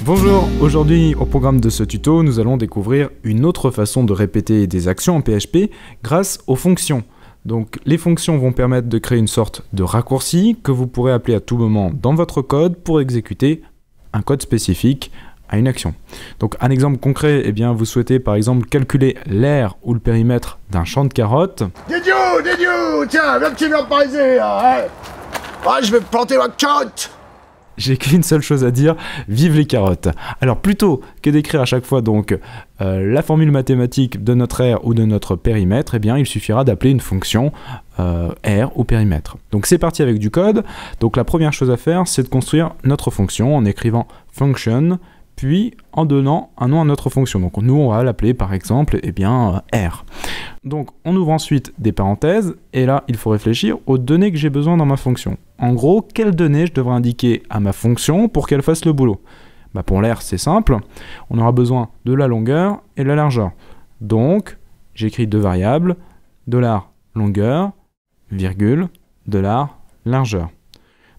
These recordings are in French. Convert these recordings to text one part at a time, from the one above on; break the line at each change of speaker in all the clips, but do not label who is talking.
Bonjour, aujourd'hui au programme de ce tuto, nous allons découvrir une autre façon de répéter des actions en PHP grâce aux fonctions. Donc les fonctions vont permettre de créer une sorte de raccourci que vous pourrez appeler à tout moment dans votre code pour exécuter un code spécifique à une action. Donc un exemple concret, eh bien, vous souhaitez par exemple calculer l'aire ou le périmètre d'un champ de carottes.
Didiou, tiens, viens petit viens par ici, hein. Ah, je vais planter ma carotte.
J'ai qu'une seule chose à dire, vive les carottes. Alors plutôt que d'écrire à chaque fois donc la formule mathématique de notre aire ou de notre périmètre, eh bien il suffira d'appeler une fonction aire ou périmètre. Donc c'est parti avec du code. Donc la première chose à faire, c'est de construire notre fonction en écrivant function, puis en donnant un nom à notre fonction. Donc nous on va l'appeler par exemple aire. Donc on ouvre ensuite des parenthèses et là il faut réfléchir aux données que j'ai besoin dans ma fonction. En gros, quelles données je devrais indiquer à ma fonction pour qu'elle fasse le boulot? Pour l'aire c'est simple, on aura besoin de la longueur et de la largeur. Donc j'écris deux variables, $longueur, virgule, $largeur.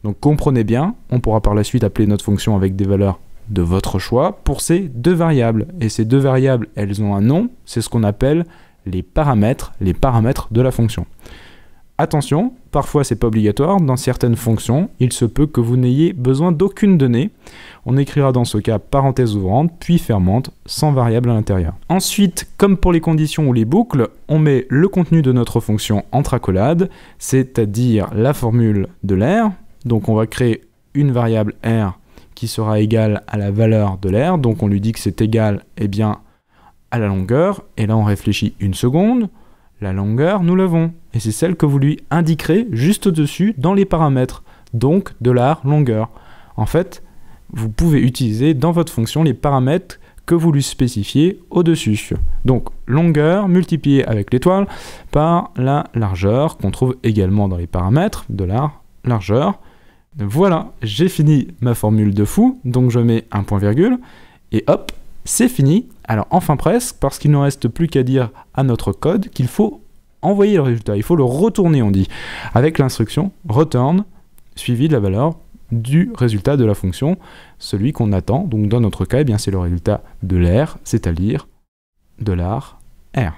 Donc comprenez bien, on pourra par la suite appeler notre fonction avec des valeurs de votre choix pour ces deux variables. Et ces deux variables, elles ont un nom, c'est ce qu'on appelle les paramètres de la fonction. Attention, parfois c'est pas obligatoire, dans certaines fonctions, il se peut que vous n'ayez besoin d'aucune donnée. On écrira dans ce cas parenthèse ouvrante, puis fermante, sans variable à l'intérieur. Ensuite, comme pour les conditions ou les boucles, on met le contenu de notre fonction entre accolades, c'est-à-dire la formule de l'aire. Donc on va créer une variable aire qui sera égale à la valeur de l'aire, donc on lui dit que c'est égal à la longueur, et là on réfléchit une seconde, la longueur nous l'avons, et c'est celle que vous lui indiquerez juste au-dessus dans les paramètres, donc $longueur. En fait, vous pouvez utiliser dans votre fonction les paramètres que vous lui spécifiez au-dessus. Donc longueur multiplié avec l'étoile par la largeur qu'on trouve également dans les paramètres, $largeur. Voilà, j'ai fini ma formule de fou, donc je mets un point virgule, et hop, c'est fini. Alors enfin presque, parce qu'il ne reste plus qu'à dire à notre code qu'il faut envoyer le résultat, il faut le retourner on dit, avec l'instruction return, suivi de la valeur du résultat de la fonction, celui qu'on attend, donc dans notre cas, c'est le résultat de l'aire, c'est-à-dire $aire.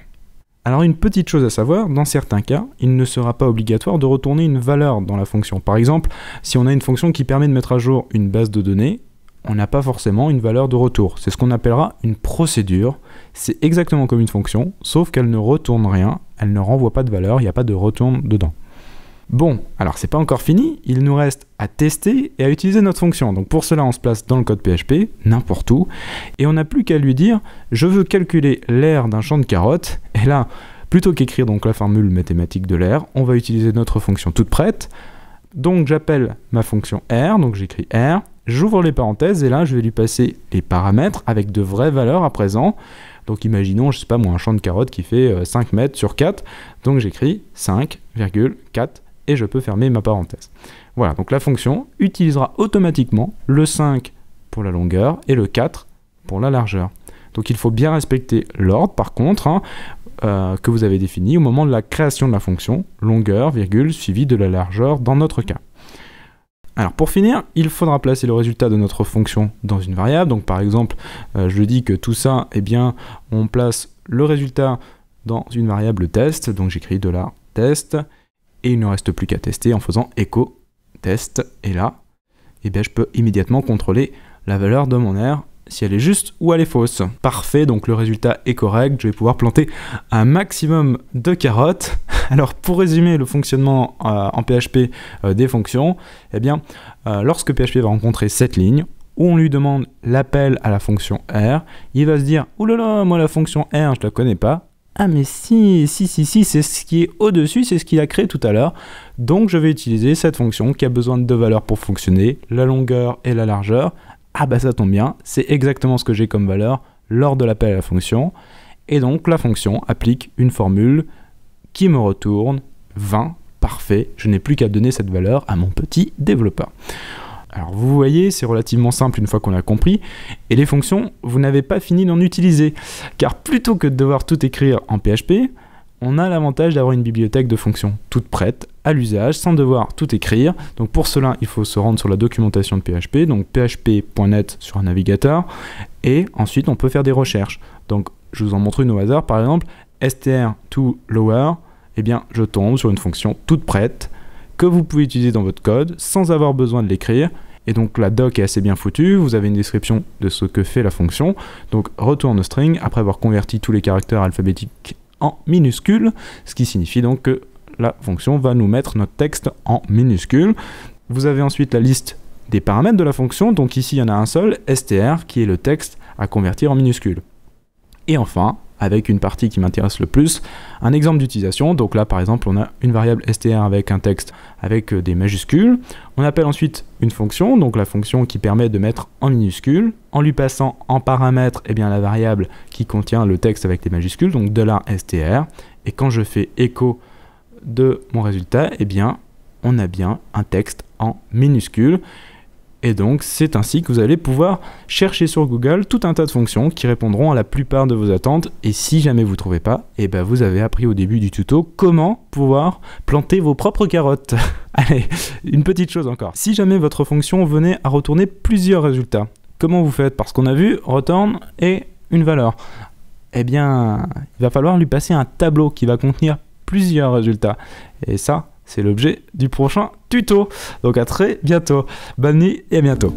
Alors une petite chose à savoir, dans certains cas, il ne sera pas obligatoire de retourner une valeur dans la fonction. Par exemple, si on a une fonction qui permet de mettre à jour une base de données, on n'a pas forcément une valeur de retour. C'est ce qu'on appellera une procédure. C'est exactement comme une fonction, sauf qu'elle ne retourne rien, elle ne renvoie pas de valeur, il n'y a pas de retourne dedans. Bon, alors c'est pas encore fini, il nous reste à tester et à utiliser notre fonction. Donc pour cela, on se place dans le code PHP, n'importe où, et on n'a plus qu'à lui dire « je veux calculer l'aire d'un champ de carottes », et là, plutôt qu'écrire donc la formule mathématique de l'aire, on va utiliser notre fonction toute prête. Donc j'appelle ma fonction aire, donc j'écris aire, j'ouvre les parenthèses, et là je vais lui passer les paramètres avec de vraies valeurs à présent. Donc imaginons, je sais pas moi, un champ de carottes qui fait 5 mètres sur 4, donc j'écris 5,4 et je peux fermer ma parenthèse. Voilà, donc la fonction utilisera automatiquement le 5 pour la longueur et le 4 pour la largeur. Donc il faut bien respecter l'ordre par contre que vous avez défini au moment de la création de la fonction, longueur, virgule, suivi de la largeur dans notre cas. Alors pour finir, il faudra placer le résultat de notre fonction dans une variable. Donc par exemple, je dis que tout ça, on place le résultat dans une variable test, donc j'écris $test, et il ne reste plus qu'à tester en faisant echo test, et là, je peux immédiatement contrôler la valeur de mon aire, si elle est juste ou elle est fausse. Parfait, donc le résultat est correct, je vais pouvoir planter un maximum de carottes. Alors pour résumer le fonctionnement en PHP des fonctions, lorsque PHP va rencontrer cette ligne, où on lui demande l'appel à la fonction aire, il va se dire « oulala, moi la fonction aire, je la connais pas ». Ah mais si, c'est ce qui est au-dessus, c'est ce qu'il a créé tout à l'heure. Donc je vais utiliser cette fonction qui a besoin de deux valeurs pour fonctionner, la longueur et la largeur. Ah bah ça tombe bien, c'est exactement ce que j'ai comme valeur lors de l'appel à la fonction. Et donc la fonction applique une formule qui me retourne 20. Parfait, je n'ai plus qu'à donner cette valeur à mon petit développeur. Alors vous voyez, c'est relativement simple une fois qu'on a compris, et les fonctions, vous n'avez pas fini d'en utiliser, car plutôt que de devoir tout écrire en PHP, on a l'avantage d'avoir une bibliothèque de fonctions toute prête à l'usage sans devoir tout écrire. Donc pour cela, il faut se rendre sur la documentation de PHP, donc php.net sur un navigateur, et ensuite on peut faire des recherches. Donc je vous en montre une au hasard, par exemple str2lower, eh bien je tombe sur une fonction toute prête que vous pouvez utiliser dans votre code sans avoir besoin de l'écrire. Et donc la doc est assez bien foutue, vous avez une description de ce que fait la fonction. Donc retourne string après avoir converti tous les caractères alphabétiques en minuscules, ce qui signifie donc que la fonction va nous mettre notre texte en minuscules. Vous avez ensuite la liste des paramètres de la fonction, donc ici il y en a un seul, str, qui est le texte à convertir en minuscules. Et enfin, avec une partie qui m'intéresse le plus, un exemple d'utilisation. Donc là, par exemple, on a une variable str avec un texte avec des majuscules. On appelle ensuite une fonction, donc la fonction qui permet de mettre en minuscules, en lui passant en paramètre eh bien, la variable qui contient le texte avec les majuscules, donc $str. Et quand je fais écho de mon résultat, eh bien, on a bien un texte en minuscules. Et donc, c'est ainsi que vous allez pouvoir chercher sur Google tout un tas de fonctions qui répondront à la plupart de vos attentes. Et si jamais vous ne trouvez pas, eh ben vous avez appris au début du tuto comment pouvoir planter vos propres carottes. Allez, une petite chose encore. Si jamais votre fonction venait à retourner plusieurs résultats, comment vous faites? Parce qu'on a vu return et une valeur. Eh bien, il va falloir lui passer un tableau qui va contenir plusieurs résultats. Et ça, c'est l'objet du prochain tuto. Donc à très bientôt. Bonne nuit et à bientôt.